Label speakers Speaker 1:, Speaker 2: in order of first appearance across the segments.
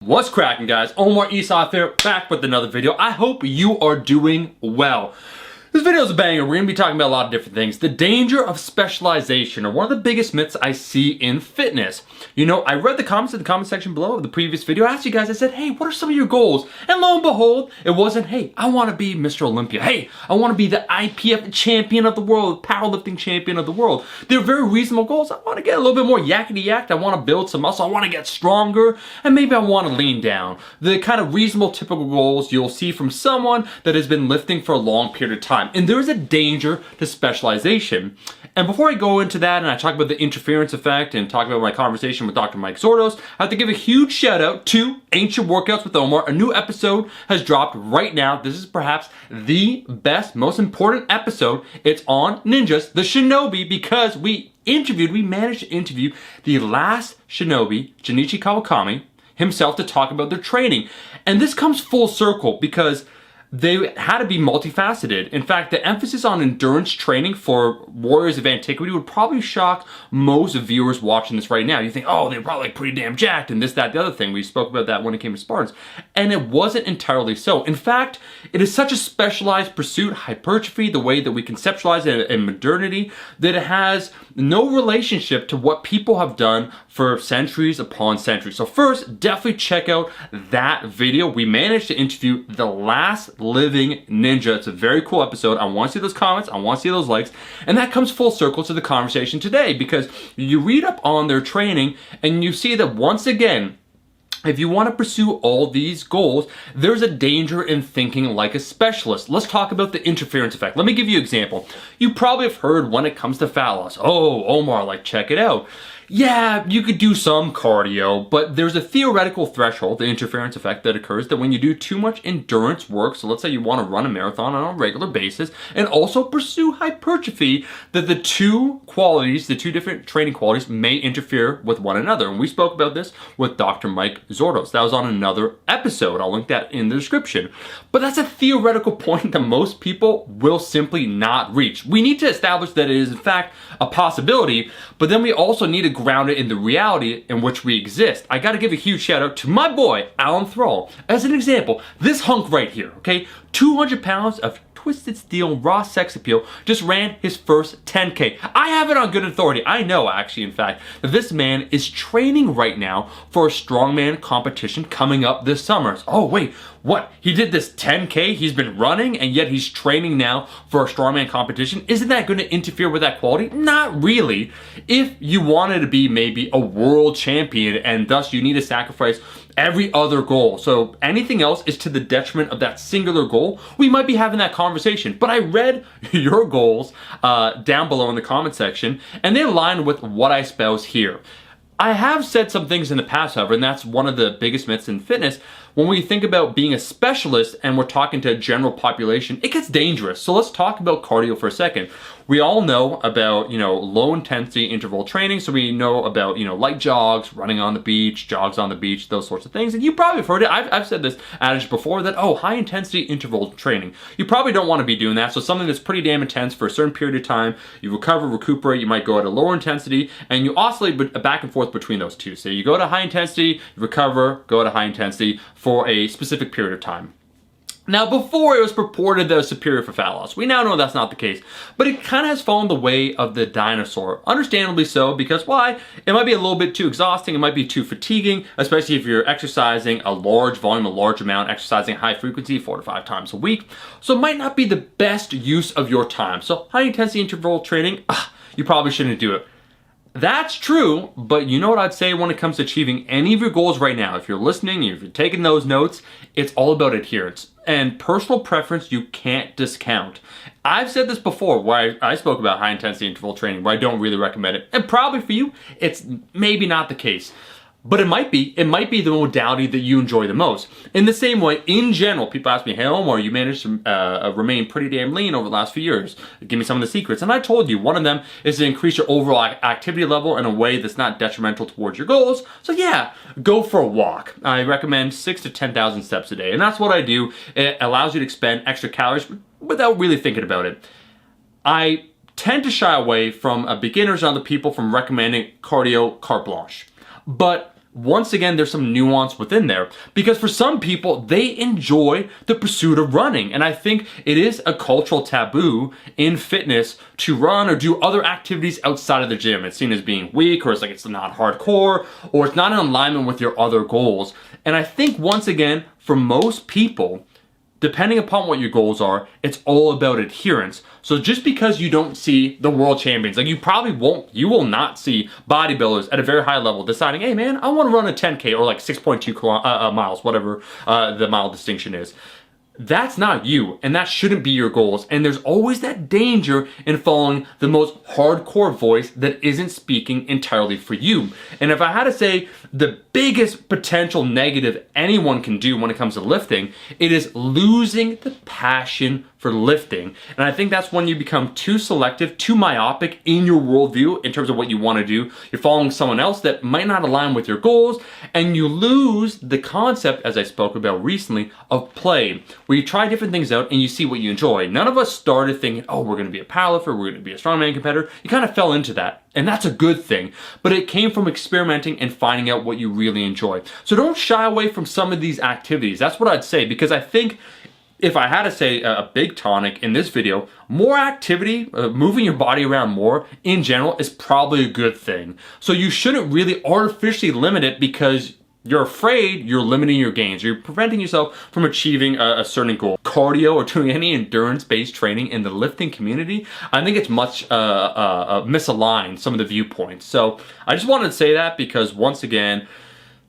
Speaker 1: What's cracking, guys? Omar Isaf here, back with another video. I hope you are doing well. This video is a banger. We're going to be talking about a lot of different things. The danger of specialization are one of the biggest myths I see in fitness. You know, I read the comments in the comment section below of the previous video. I asked you guys, I said, hey, what are some of your goals? And lo and behold, it wasn't, hey, I want to be Mr. Olympia. Hey, I want to be the IPF champion of the world, powerlifting champion of the world. They're very reasonable goals. I want to get a little bit more yakety yacked. I want to build some muscle. I want to get stronger. And maybe I want to lean down. The kind of reasonable, typical goals you'll see from someone that has been lifting for a long period of time. And there is a danger to specialization. And before I go into that and I talk about the interference effect and talk about my conversation with Dr. Mike Zourdos, I have to give a huge shout out to Ancient Workouts with Omar. A new episode has dropped right now. This is perhaps the best, most important episode. It's on ninjas, the shinobi, because we managed to interview the last shinobi, Junichi Kawakami, himself, to talk about their training. And this comes full circle because they had to be multifaceted. In fact, the emphasis on endurance training for warriors of antiquity would probably shock most viewers watching this right now. You think, oh, they're probably pretty damn jacked and this, that, the other thing. We spoke about that when it came to Spartans. And it wasn't entirely so. In fact, it is such a specialized pursuit, hypertrophy, the way that we conceptualize it in modernity, that it has no relationship to what people have done for centuries upon centuries. So first, definitely check out that video. We managed to interview the last living ninja. It's a very cool episode. I want to see those comments. I want to see those likes. And that comes full circle to the conversation today, because you read up on their training and you see that once again, if you want to pursue all these goals, there's a danger in thinking like a specialist. Let's talk about the interference effect. Let me give you an example. You probably have heard when it comes to fat loss, oh, Omar, like, check it out. Yeah, you could do some cardio, but there's a theoretical threshold, the interference effect, that occurs that when you do too much endurance work, so let's say you want to run a marathon on a regular basis and also pursue hypertrophy, that the two qualities, the two different training qualities may interfere with one another. And we spoke about this with Dr. Mike Zourdos. That was on another episode. I'll link that in the description. But that's a theoretical point that most people will simply not reach. We need to establish that it is in fact a possibility, but then we also need to ground it in the reality in which we exist. I gotta give a huge shout out to my boy, Alan Thrall. As an example, this hunk right here, okay? 200 pounds of twisted steel raw sex appeal just ran his first 10K. I have it on good authority. I know, actually, in fact, that this man is training right now for a strongman competition coming up this summer. Oh, wait, what? He did this 10K, he's been running, and yet he's training now for a strongman competition? Isn't that going to interfere with that quality? Not really. If you wanted to be maybe a world champion and thus you need to sacrifice every other goal, so anything else is to the detriment of that singular goal, we might be having that conversation. But I read your goals down below in the comment section, and they align with what I espouse here. I have said some things in the past, however, and that's one of the biggest myths in fitness. When we think about being a specialist and we're talking to a general population, it gets dangerous. So let's talk about cardio for a second. We all know about, low intensity interval training. So we know about, light jogs, running on the beach, jogs on the beach, those sorts of things. And you probably have heard it. I've said this adage before that, oh, high intensity interval training. You probably don't want to be doing that. So something that's pretty damn intense for a certain period of time, you recover, recuperate, you might go at a lower intensity, and you oscillate back and forth between those two. So you go to high intensity, you recover, go to high intensity for a specific period of time. Now, before it was purported that it was superior for fat loss. We now know that's not the case, but it kind of has fallen the way of the dinosaur. Understandably so, because why? It might be a little bit too exhausting, it might be too fatiguing, especially if you're exercising a large volume, a large amount, exercising high frequency 4 to 5 times a week. So it might not be the best use of your time. So high intensity interval training, you probably shouldn't do it. That's true, but you know what I'd say when it comes to achieving any of your goals right now? If you're listening, if you're taking those notes, it's all about adherence. And personal preference you can't discount. I've said this before, where I spoke about high intensity interval training, where I don't really recommend it. And probably for you, it's maybe not the case. But it might be the modality that you enjoy the most. In the same way, in general, people ask me, hey Omar, you managed to remain pretty damn lean over the last few years. Give me some of the secrets. And I told you, one of them is to increase your overall activity level in a way that's not detrimental towards your goals. So yeah, go for a walk. I recommend 6,000 to 10,000 steps a day. And that's what I do. It allows you to expend extra calories without really thinking about it. I tend to shy away from beginners and other people from recommending cardio carte blanche. But once again, there's some nuance within there, because for some people, they enjoy the pursuit of running. And I think it is a cultural taboo in fitness to run or do other activities outside of the gym. It's seen as being weak, or it's like it's not hardcore, or it's not in alignment with your other goals. And I think once again, for most people, depending upon what your goals are, it's all about adherence. So just because you don't see the world champions, like you will not see bodybuilders at a very high level deciding, hey man, I want to run a 10K or like 6.2 miles, whatever the mile distinction is. That's not you, and that shouldn't be your goals. And there's always that danger in following the most hardcore voice that isn't speaking entirely for you. And if I had to say the biggest potential negative anyone can do when it comes to lifting, it is losing the passion for lifting. And I think that's when you become too selective, too myopic in your worldview in terms of what you want to do. You're following someone else that might not align with your goals, and you lose the concept, as I spoke about recently, of play, where you try different things out and you see what you enjoy. None of us started thinking, oh, we're going to be a powerlifter, we're going to be a strongman competitor. You kind of fell into that, and that's a good thing. But it came from experimenting and finding out what you really enjoy. So don't shy away from some of these activities. That's what I'd say, because I think if I had to say a big tonic in this video, more activity, moving your body around more in general is probably a good thing. So you shouldn't really artificially limit it because you're afraid you're limiting your gains. You're preventing yourself from achieving a certain goal. Cardio or doing any endurance-based training in the lifting community, I think it's much misaligned, some of the viewpoints. So I just wanted to say that because once again,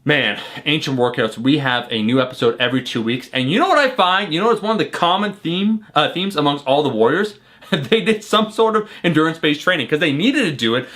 Speaker 1: man, Ancient Workouts, we have a new episode every 2 weeks. And you know what I find? You know it's one of the common themes amongst all the warriors? They did some sort of endurance-based training because they needed to do it,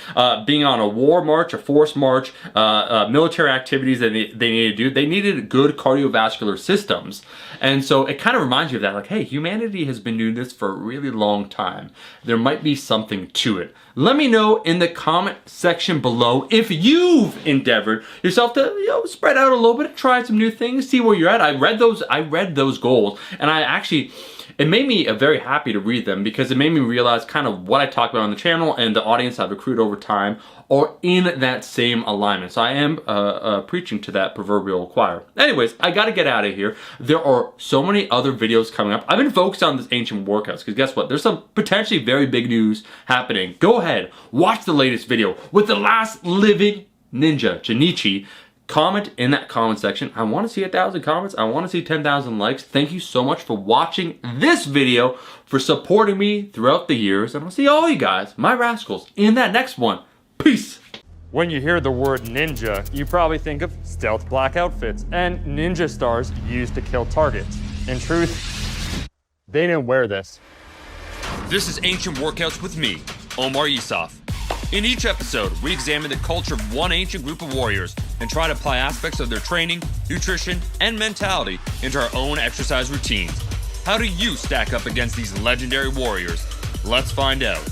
Speaker 1: being on a war march, a force march, military activities that they needed to do. They needed good cardiovascular systems. And so it kind of reminds you of that, like, hey, humanity has been doing this for a really long time. There might be something to it. Let me know in the comment section below if you've endeavored yourself to spread out a little bit, try some new things, see where you're at. I read those goals, and it made me very happy to read them because it made me realize kind of what I talk about on the channel and the audience I've accrued over time are in that same alignment. So I am preaching to that proverbial choir. Anyways, I gotta get out of here. There are so many other videos coming up. I've been focused on this Ancient Workouts because guess what? There's some potentially very big news happening. Go ahead, watch the latest video with the last living ninja, Junichi. Comment in that comment section. I want to see 1,000 comments. I want to see 10,000 likes. Thank you so much for watching this video, for supporting me throughout the years. And I'll see all you guys, my rascals, in that next one. Peace. When you hear the word ninja, you probably think of stealth black outfits and ninja stars used to kill targets. In truth, they didn't wear this. This is Ancient Workouts with me, Omar Yusuf. In each episode, we examine the culture of one ancient group of warriors and try to apply aspects of their training, nutrition, and mentality into our own exercise routines. How do you stack up against these legendary warriors? Let's find out.